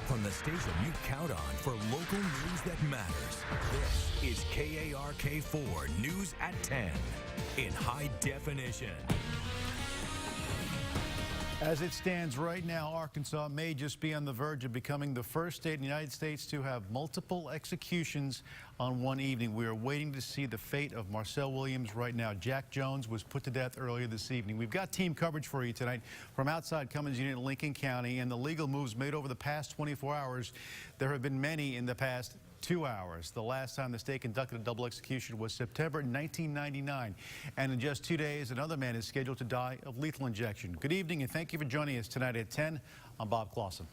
from the station you count on for local news that matters. This is KARK4 News at 10 in high definition. As it stands right now, Arkansas may just be on the verge of becoming the first state in the United States to have multiple executions on one evening. We are waiting to see the fate of Marcel Williams right now. Jack Jones was put to death earlier this evening. We've got team coverage for you tonight from outside Cummins Unit in Lincoln County, and the legal moves made over the past 24 hours. There have been many in the past 2 hours. The last time the state conducted a double execution was September 1999. And in just 2 days, another man is scheduled to die of lethal injection. Good evening, and thank you for joining us tonight at 10. I'm Bob Clausen.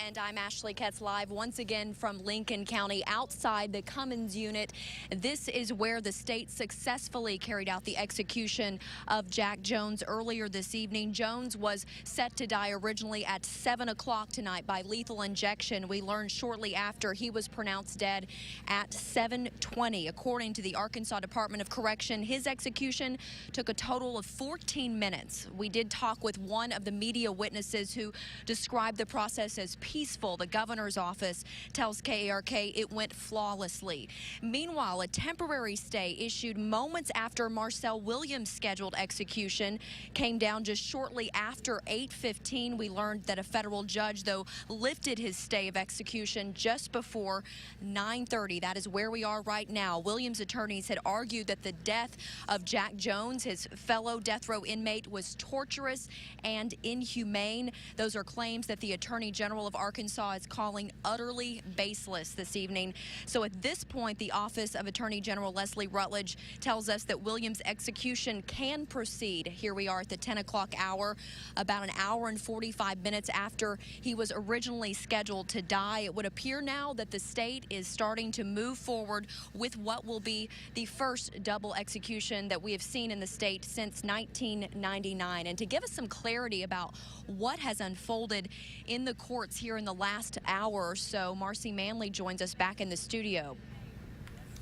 And I'm Ashley Ketz, live once again from Lincoln County outside the Cummins Unit. This is where the state successfully carried out the execution of Jack Jones earlier this evening. Jones was set to die originally at 7 o'clock tonight by lethal injection. We learned shortly after he was pronounced dead at 7:20. According to the Arkansas Department of Correction, his execution took a total of 14 minutes. We did talk with one of the media witnesses who described the process as peaceful. The governor's office tells KARK it went flawlessly. Meanwhile, a temporary stay issued moments after Marcel Williams' scheduled execution came down just shortly after 8:15. We learned that a federal judge, though, lifted his stay of execution just before 9:30. That is where we are right now. Williams' attorneys had argued that the death of Jack Jones, his fellow death row inmate, was torturous and inhumane. Those are claims that the Attorney General of Arkansas is calling utterly baseless this evening. So at this point, the Office of Attorney General Leslie Rutledge tells us that Williams' execution can proceed. Here we are at the 10 o'clock hour, about an hour and 45 minutes after he was originally scheduled to die. It would appear now that the state is starting to move forward with what will be the first double execution that we have seen in the state since 1999. And to give us some clarity about what has unfolded in the courts here in the last hour or so, Marcy Manley joins us back in the studio.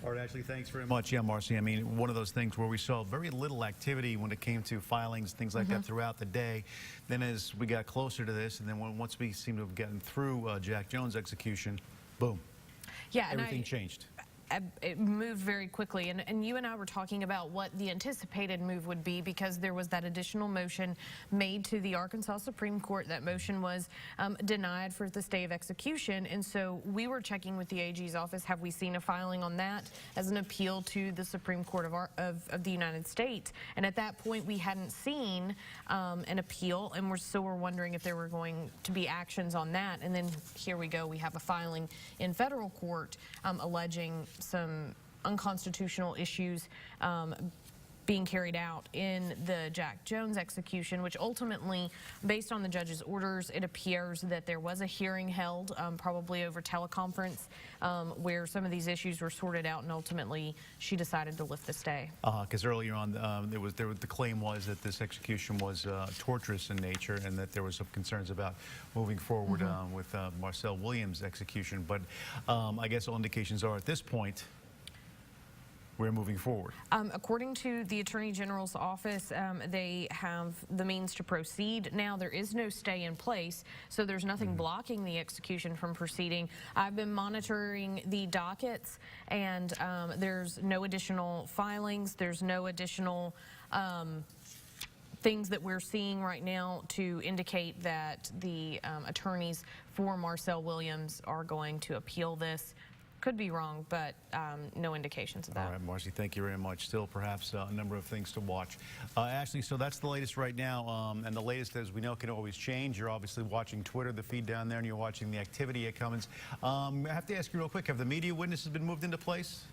All right, Ashley, thanks very much. Yeah, Marcy, I mean, one of those things where we saw very little activity when it came to filings, things like that throughout the day. Then as we got closer to this, and then once we seemed to have gotten through Jack Jones' execution, boom. Yeah, everything changed. It moved very quickly, and you and I were talking about what the anticipated move would be, because there was that additional motion made to the Arkansas Supreme Court. That motion was denied for the stay of execution, and so we were checking with the AG's office. Have we seen a filing on that as an appeal to the Supreme Court of the United States? And at that point, we hadn't seen an appeal, and we're wondering if there were going to be actions on that. And then here we go. We have a filing in federal court alleging some unconstitutional issues being carried out in the Jack Jones execution, which ultimately, based on the judge's orders, it appears that there was a hearing held, probably over teleconference, where some of these issues were sorted out, and ultimately she decided to lift the stay. Because earlier on, the claim was that this execution was torturous in nature, and that there was some concerns about moving forward with Marcel Williams' execution. But I guess all indications are at this point, we're moving forward. According to the Attorney General's office, they have the means to proceed. Now, there is no stay in place, so there's nothing blocking the execution from proceeding. I've been monitoring the dockets, and there's no additional filings. There's no additional things that we're seeing right now to indicate that the attorneys for Marcel Williams are going to appeal this. Could be wrong, but no indications of that. All right, Marcy, thank you very much. Still, perhaps a number of things to watch. Ashley, so that's the latest right now, and the latest, as we know, can always change. You're obviously watching Twitter, the feed down there, and you're watching the activity at Cummins. I have to ask you real quick, have the media witnesses been moved into place?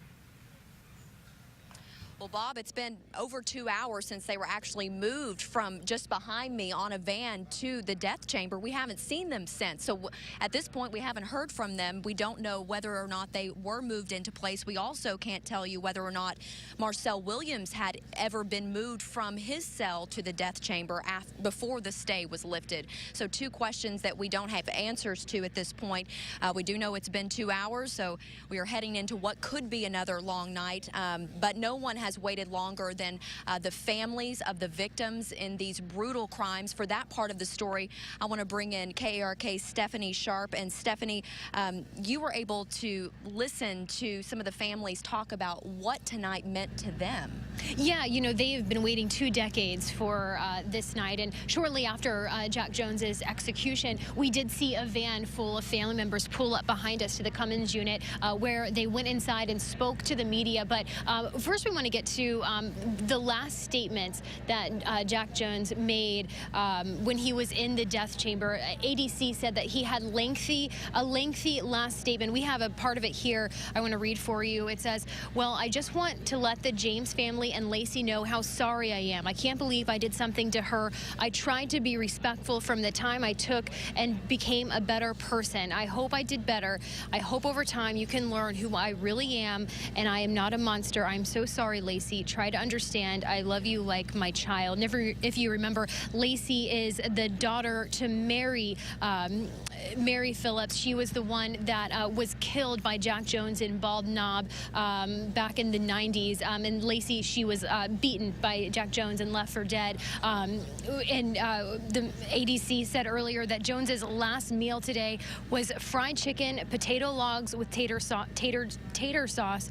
Well, Bob, it's been over 2 hours since they were actually moved from just behind me on a van to the death chamber. We haven't seen them since. So at this point, we haven't heard from them. We don't know whether or not they were moved into place. We also can't tell you whether or not Marcel Williams had ever been moved from his cell to the death chamber before the stay was lifted. So two questions that we don't have answers to at this point. We do know it's been 2 hours, so we are heading into what could be another long night, but no one has has waited longer than the families of the victims in these brutal crimes. For that part of the story, I want to bring in KARK's Stephanie Sharp. And Stephanie, you were able to listen to some of the families talk about what tonight meant to them. Yeah, you know, they've been waiting 2 decades for this night, and shortly after Jack Jones's execution, we did see a van full of family members pull up behind us to the Cummins unit, where they went inside and spoke to the media. But first, we want to get to the last statements that Jack Jones made when he was in the death chamber. ADC said that he had a lengthy last statement. We have a part of it here I want to read for you. It says, "Well, I just want to let the James family and Lacey know how sorry I am. I can't believe I did something to her. I tried to be respectful from the time I took and became a better person. I hope I did better. I hope over time you can learn who I really am, and I am not a monster. I'm so sorry, Lacey. Try to understand. I love you like my child." Never, if you remember, Lacey is the daughter to Mary Phillips. She was the one that was killed by Jack Jones in Bald Knob back in the 90s. And Lacey, she was beaten by Jack Jones and left for dead. The ADC said earlier that Jones's last meal today was fried chicken, potato logs with tater sauce,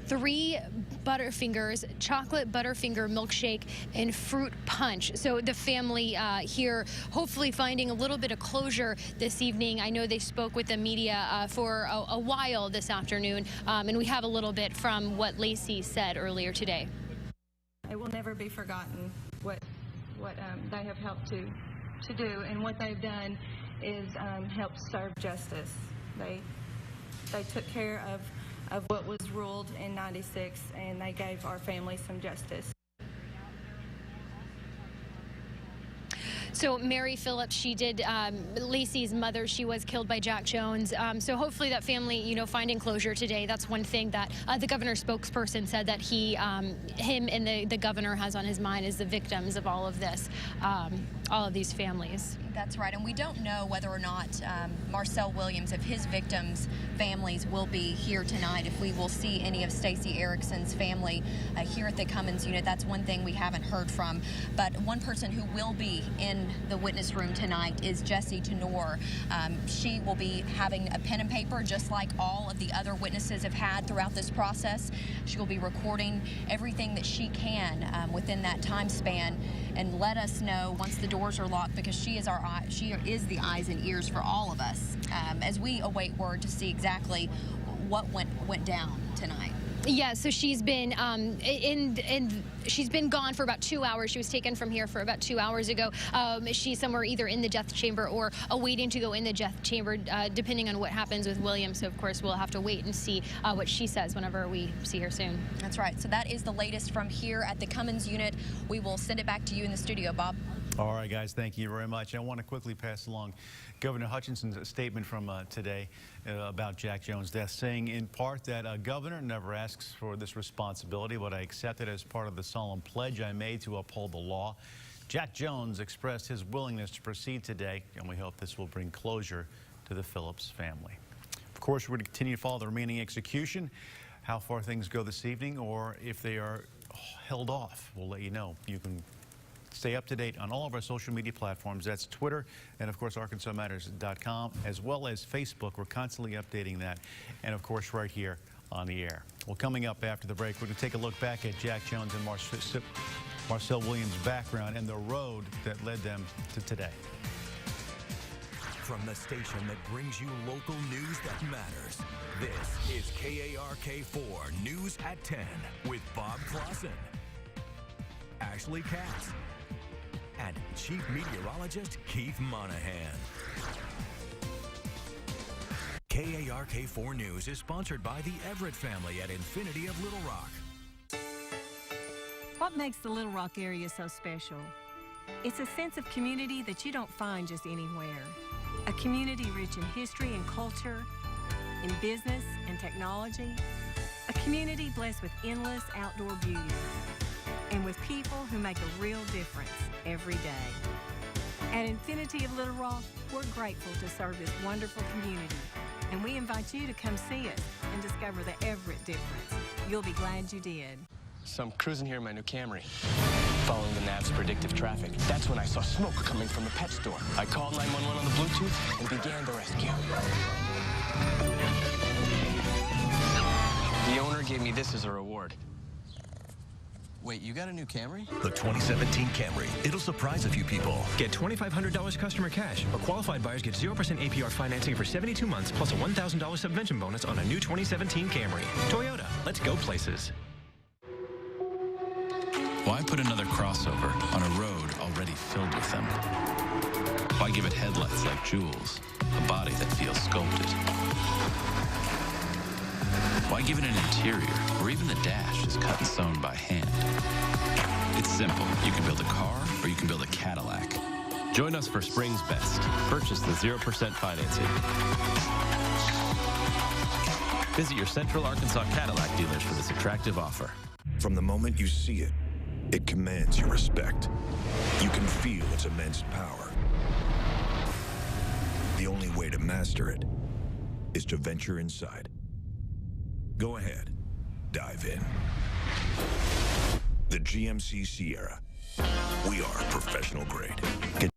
3 Butterfingers, chocolate Butterfinger milkshake, and fruit punch. So the family here hopefully finding a little bit of closure this evening. I know they spoke with the media for a while this afternoon, and we have a little bit from what Lacey said earlier today. It will never be forgotten what they have helped to do, and what they've done is help serve justice. They took care of what was ruled in '96, and they gave our family some justice. So Mary Phillips, she did, Lacey's mother, she was killed by Jack Jones. So hopefully that family, you know, finding closure today. That's one thing that the governor's spokesperson said that him and the governor has on his mind is the victims of all of this, all of these families. That's right, and we don't know whether or not Marcel Williams, if his victims' families will be here tonight, if we will see any of Stacey Erickson's family here at the Cummins unit. That's one thing we haven't heard from. But one person who will be in the witness room tonight is Jessie Tenor. She will be having a pen and paper, just like all of the other witnesses have had throughout this process. She will be recording everything that she can within that time span, and let us know once the doors are locked, because she is the eyes and ears for all of us as we await word to see exactly what went down tonight. Yeah, so she's been she's been gone for about 2 hours. She was taken from here for about 2 hours ago. She's somewhere either in the death chamber or awaiting to go in the death chamber, depending on what happens with Williams. So of course we'll have to wait and see what she says whenever we see her soon. That's right. So that is the latest from here at the Cummins unit. We will send it back to you in the studio, Bob. All right, guys, thank you very much. I want to quickly pass along Governor Hutchinson's statement from today about Jack Jones' death, saying in part that a governor never asks for this responsibility, but I accept it as part of the solemn pledge I made to uphold the law. Jack Jones expressed his willingness to proceed today, and we hope this will bring closure to the Phillips family. Of course, we're going to continue to follow the remaining execution, how far things go this evening, or if they are held off. We'll let you know. You can stay up to date on all of our social media platforms. That's Twitter and, of course, ArkansasMatters.com, as well as Facebook. We're constantly updating that. And, of course, right here on the air. Well, coming up after the break, we're going to take a look back at Jack Jones and Marcel Williams' background and the road that led them to today. From the station that brings you local news that matters, this is KARK4 News at 10 with Bob Clausen, Ashley Katz, and Chief Meteorologist Keith Monahan. KARK4 News is sponsored by the Everett family at Infinity of Little Rock. What makes the Little Rock area so special? It's a sense of community that you don't find just anywhere. A community rich in history and culture, in business and technology. A community blessed with endless outdoor beauty. And with people who make a real difference every day. At Infinity of Little Rock, we're grateful to serve this wonderful community, and we invite you to come see us and discover the Everett difference. You'll be glad you did. So I'm cruising here in my new Camry, following the nav's predictive traffic. That's when I saw smoke coming from the pet store. I called 911 on the Bluetooth and began the rescue. The owner gave me this as a reward. Wait, you got a new Camry? The 2017 Camry. It'll surprise a few people. Get $2,500 customer cash, or qualified buyers get 0% APR financing for 72 months, plus a $1,000 subvention bonus on a new 2017 Camry. Toyota, let's go places. Why put another crossover on a road already filled with them? Why give it headlights like jewels, a body that feels sculpted? Why give it an interior where even the dash is cut and sewn by hand? It's simple. You can build a car or you can build a Cadillac. Join us for Spring's Best. Purchase the 0% financing. Visit your Central Arkansas Cadillac dealers for this attractive offer. From the moment you see it, it commands your respect. You can feel its immense power. The only way to master it is to venture inside. Go ahead, dive in. The GMC Sierra. We are professional grade.